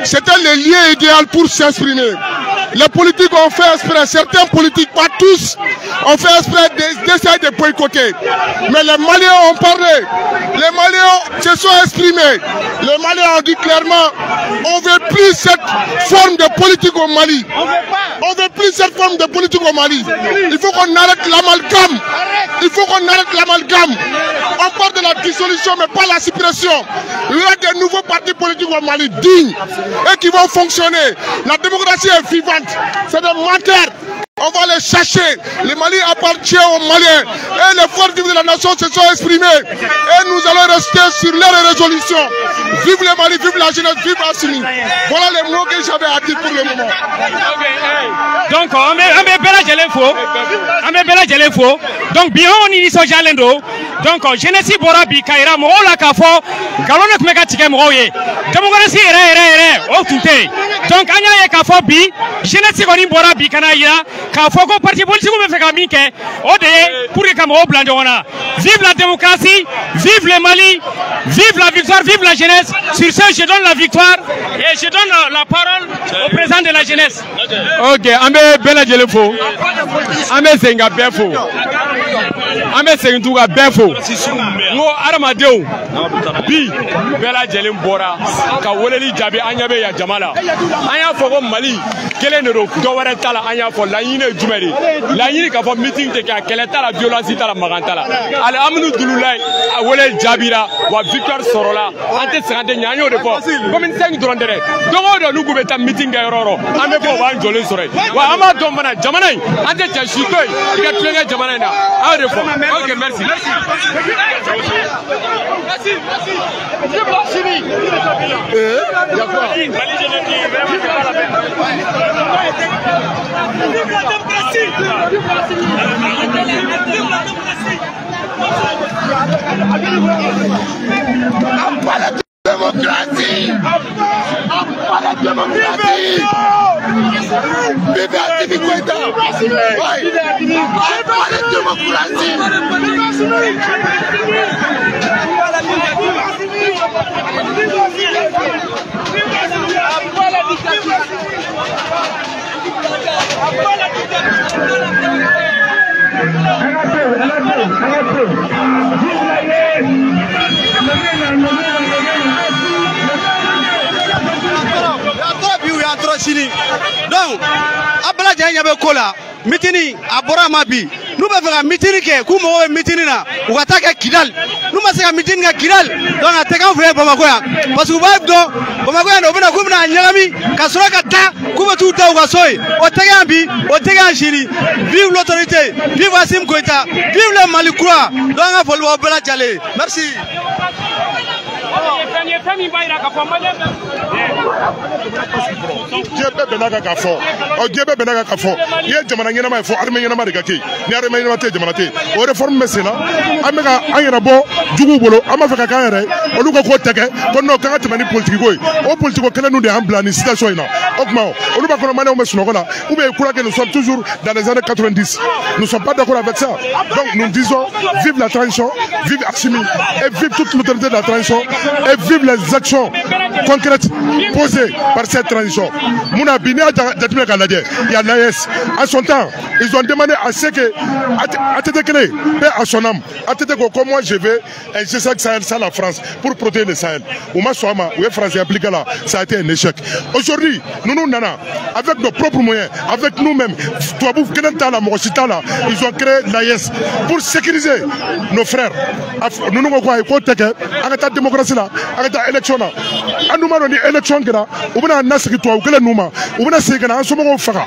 c'était le lieu idéal pour s'exprimer. Les politiques ont fait exprès, certains politiques, pas tous, ont fait exprès d'essayer de boycotter. Mais les Maliens ont parlé, les Maliens se sont exprimés. Les Maliens ont dit clairement, on ne veut plus cette forme de politique au Mali. On ne veut plus cette forme de politique au Mali. Il faut qu'on arrête l'amalgame. Il faut qu'on arrête l'amalgame. On parle de la dissolution, mais pas la suppression. Il y a des nouveaux partis politiques au Mali dignes et qui vont fonctionner. La démocratie est vivante. C'est des menteurs. On va les chercher. Le Mali appartient aux Maliens. Et les forces vives de la nation se sont exprimées. Et nous allons rester sur leurs résolutions. Vive le Mali, vive la jeunesse, vive Assimi. Voilà les mots que j'avais à dire pour le moment. Donc, on met Bela Djelefo. Donc, bien on initie Jalendo. Donc, Genesi Borabi Kaira, Mola Kafo, Galona Megatike Moye. Démocratie, oh tout. Donc, Anya Kafo Bi, Genesi Borabi Kanaya. Kafo parti politique me fait kamike. Ode pour les Cameroun Blandona. Vive la démocratie, vive le Mali, vive la victoire, vive la jeunesse. Sur ce, je donne la victoire et je donne la parole au président de la jeunesse. Ok, Amé Bela Djelefo. Amé Senga Befo. Amé Senga Befo. Ngo Aramadeo. Bi Bela Djelem Bora. Ka woleli jabi anyabe ya jamala. Anya fogo Mali. Kele nero dowere tala anya fo la yine jumeri. La yine ka fo meeting te ka kele tala violence tala magantala. Ale amnu dululay wolel jabira wa victoire sorola. Ante sangade nyanyo de fo. Comme une 5 drondere. Dongo do lugu beta meeting ga yororo. Ame fo wa jole sore. Wa ama dombana jamanay. Ante chashikoy. Ka tuenga jamanay na. A de fo. OK, merci. Merci. Il y a quoi? Vive la démocratie! Pas la démocratie! Pas la démocratie! Vive Assimi Goïta! Pas la démocratie! Donc, Abla Diagne avait kola, mitini, Abora Mabi. Nous avons fait un meeting qui est comme un meeting là, ou attaque Kidal. Nous avons fait un meeting à Kidal, donc attaque un vrai Bamakoya. Parce que vous voyez, Bamakoya n'a pas comme un Yami, Kassoura Kata, comme tout à Ouassoy, Otagambi, Otagachiri, vive l'autorité, vive Assimi Goïta, vive le Malikoua, donc il faut le Bela Djalé. Merci. Diebe benaga kafo. O diebe benaga kafo. Ye jamana ngena ma fo arme ngena ma de kake. Ni arme ngena te jamana te. O réforme mesena. Amega ayera bo jugu bolo. Ama fa kaka yere. O luko ko teke. Ko no kaka temani politique koy. O politique ko kala nu de amblani situation ina. Okma o lu ba ko mane o mesuno kola. Ou bien que nous sommes toujours dans les années 90. Nous ne sommes pas d'accord avec ça. Donc nous disons vive la transition, vive Assimi et vive toute l'autorité de la transition et vive les actions concrètes posées par cette transition. Mouna Bini a il y a l'AS. À son temps, ils ont demandé à ce que Atétékele paie à son âme. Atétéko, comme moi je vais, et c'est ça que Sahel, ça la France, pour protéger le Sahel. Ouma Soama, où est français appliqué là, ça a été un échec. Aujourd'hui, nous, Nana, avec nos propres moyens, avec nous-mêmes, ils ont créé l'AS pour sécuriser nos frères. Nous nous quoi, il faut que la démocratie là, avec l'élection là. Nous avons dit élection là, on a un nasri toi, ou que nous on a séqué là, en ce moment fera,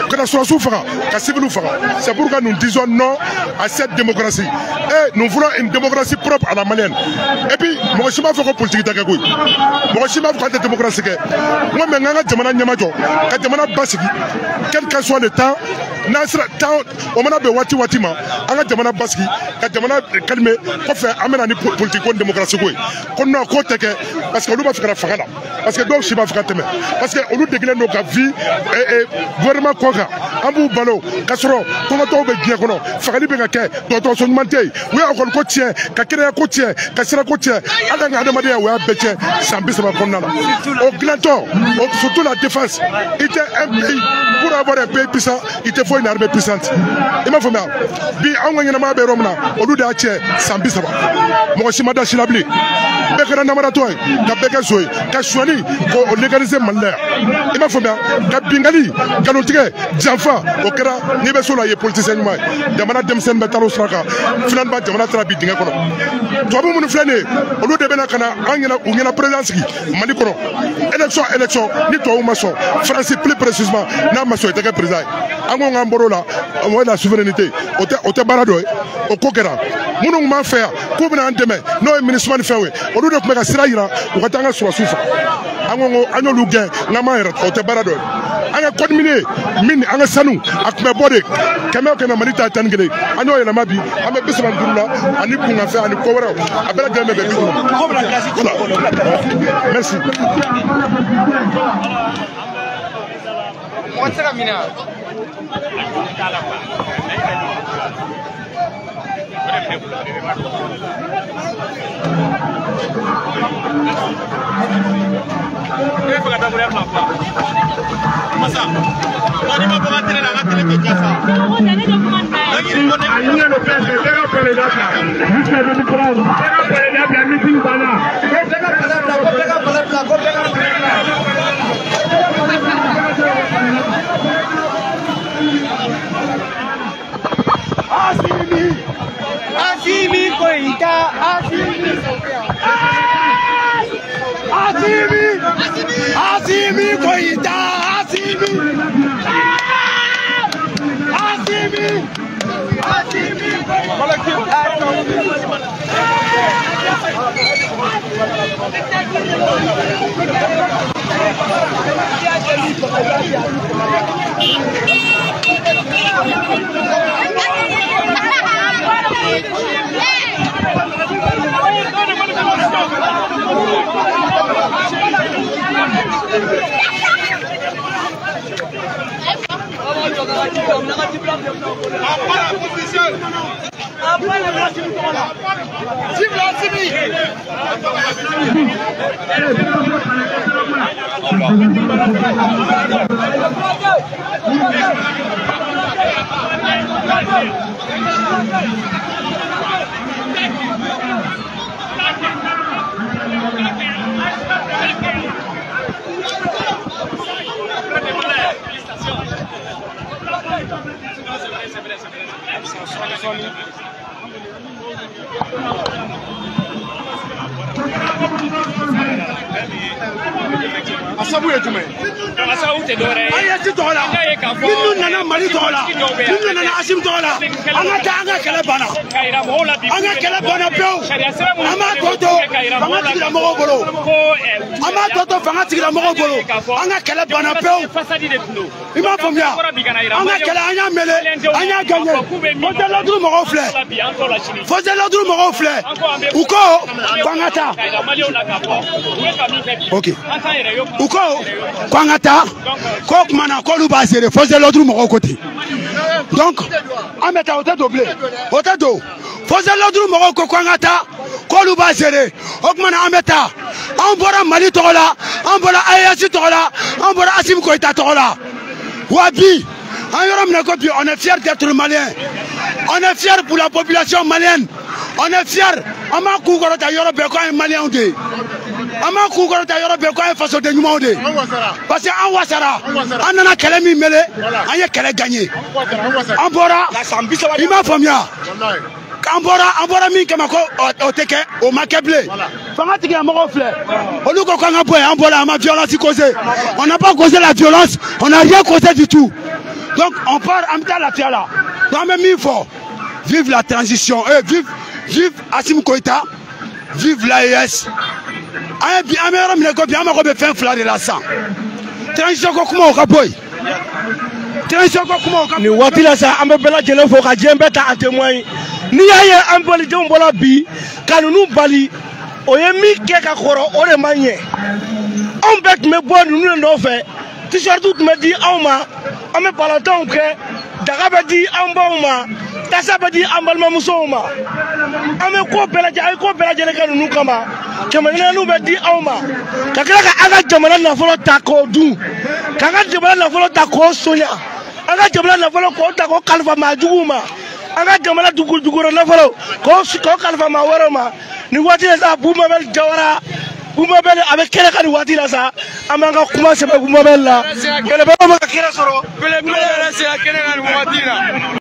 que la source fera, que civil fera. C'est pourquoi nous disons non à cette démocratie. Et nous voulons une démocratie propre à la malienne. Et puis, moi je m'en fais politique d'Agagoui. Moi je m'en fais de démocratie. Moi maintenant, je m'en ai quel que soit le temps, on a besoin de Watima, on a demandé Baski, on a calmé, pour faire amener la politique de démocratie. On a côté parce que nous va faire faga la parce que dɔw si b'a fɛ ka tɛmɛ parce que olu degilen don ka vie gouvernement kɔ kan an b'u balo k'a sɔrɔ kɔngɔtɔw bɛ diɲɛ kɔnɔ fagali bɛ ka kɛ dɔgɔtɔrɔso ɲuman tɛ yen u ye ekɔli ko tiɲɛ ka kɛnɛya ko tiɲɛ ka sira ko tiɲɛ an ka adamadenya o y'a bɛɛ tiɲɛ san 30 kɔnɔna la o dilantɔ surtout la défense i tɛ un pays pour avoir un pays puissant il te faut une armée puissante i m'a faamuya bi anw ka ɲɛnamaya bɛ yɔrɔ min na olu de y'a tiɲɛ san 30 mɔgɔ si ma da si la bilen bɛɛ kɛra namaratɔ ye ka bɛɛ kɛ so ye ka suɲɛni k'o légaliser Mali la yan i m'a faamuya ka bingali nkalontigɛ janfa o kɛra n'i bɛ so la i ye politicien ɲuman ye jamana denmisɛnnin bɛɛ taara o sira kan finalement jamana taara bi dingɛ kɔnɔ tubabu minnu filɛ nin ye olu de bɛna ka na an ɲɛna u ɲɛna président sigi Mali kɔnɔ élection ni tubabu ma sɔn France plus précisément n'a ma sɔn i tɛ kɛ président ye an ko k'an bɔr'o la o ye la souveraineté o tɛ baara dɔ ye o ko kɛra minnu tun b'an fɛ yan k'u bɛna an dɛmɛ n'o ye MINUSMA ni fɛnw ye olu de tun bɛ ka sira yira u ka taa an ka sɔrɔsiw faga an ko an y'olu gɛn n'an m'an yɛrɛ o tɛ baara dɔ ye an ka code minier min an ka sanu a tun bɛ bɔ de kɛmɛ o kɛmɛ Mali ta ye 11 an y'o yɛlɛma bi an bɛ 35 la ani kunkanfɛn ani ko wɛrɛw a bɛɛ lajɛlen bɛ bɛn cogo min merci. Asimi Koita, Asimi Koita, Asabu ye jumɛn Asabu tɛ dɔwɛrɛ ye an ye ci tɔgɔ la minnu nana Mali tɔgɔ la minnu nana Asimi tɔgɔ la an ka taa an ka kɛlɛ banna an ka kɛlɛ banna pewu an b'a tɔ to fanga tigilamɔgɔw bolo an b'a tɔ to fanga tigilamɔgɔw bolo an ka kɛlɛ banna pewu i m'a faamuya an ka kɛlɛ an y'a mêlé an y'a gagné Faustin Ladourou mɔgɔw filɛ Faustin Ladourou mɔgɔw filɛ u ko k'an ka taa ok u ko k'an ka taa ko tuma na k'olu b'a seere Faustin Ladourou mɔgɔw ko ten donc an bɛ taa o tɛ don bilen o tɛ don Faustin Ladourou mɔgɔw ko k'an ka taa k'olu b'a seere o tuma na an bɛ taa an bɔra Mali tɔgɔ la an bɔra AES tɔgɔ la an bɔra Asimi Koita tɔgɔ la wa bi an yɔrɔ min na ko bi on est fier d'être malien on est fier pour la population malienne on est fier an b'a kun kɔrɔta yɔrɔ bɛɛ ko an ye maliyɛnw de ye an b'a kun kɔrɔta yɔrɔ bɛɛ ko an ye fasoden ɲumanw de ye parce que an wasara an nana kɛlɛ min mêlé an ye kɛlɛ gagné an bɔra i m'a faamuya an bɔra min kama ko o tɛ kɛ o ma kɛ bilen fanga tigilamɔgɔw filɛ olu ko k'an ka bɔ yen an bɔra an ma violence causé on n'a pas causé la violence on n'a rien causé du tout donc on part an bɛ taa lafiya la donc an bɛ min fɔ vive la transition vive Asimi Koita vive l'AES an bɛ yɔrɔ min na ko bi an mago bɛ fɛn fila de la sisan transition ko kuma o ka bɔ yen transition ko kuma o ka bɔ yen nin waati la sa an bɛ bɛɛ lajɛlen fo ka diɲɛ bɛɛ ta en témoin n'i y'a ye an balidenw bɔra bi ka ninnu bali o ye min kɛ ka kɔrɔ o de man ɲɛ anw bɛɛ tun bɛ bɔ ninnu de nɔfɛ t-shirt tun bɛ di anw ma an bɛ palantanw kɛ daga bɛ di an baw ma tasa bɛ di an balimamusow ma an bɛ ko bɛɛ lajɛlen a ye ko bɛɛ lajɛlen kɛ ninnu kama kɛmɛnaaniw bɛ di anw ma ka tila ka an ka jamana nafolo ta k'o dun k'an ka jamana nafolo ta k'o soɲa an ka jamana nafolo k'o ta k'o kalifa maajuguw ma an ka jamana dugukolo nafolo k'o kalifa maa wɛrɛw ma nin waati la sa Bumabel Jawara Bumabel a bɛ kɛnɛ kan nin waati la sa an b'an ka kuma sɛbɛn Bumabel la kɛlɛbagaw ma ka kɛnɛ sɔrɔ.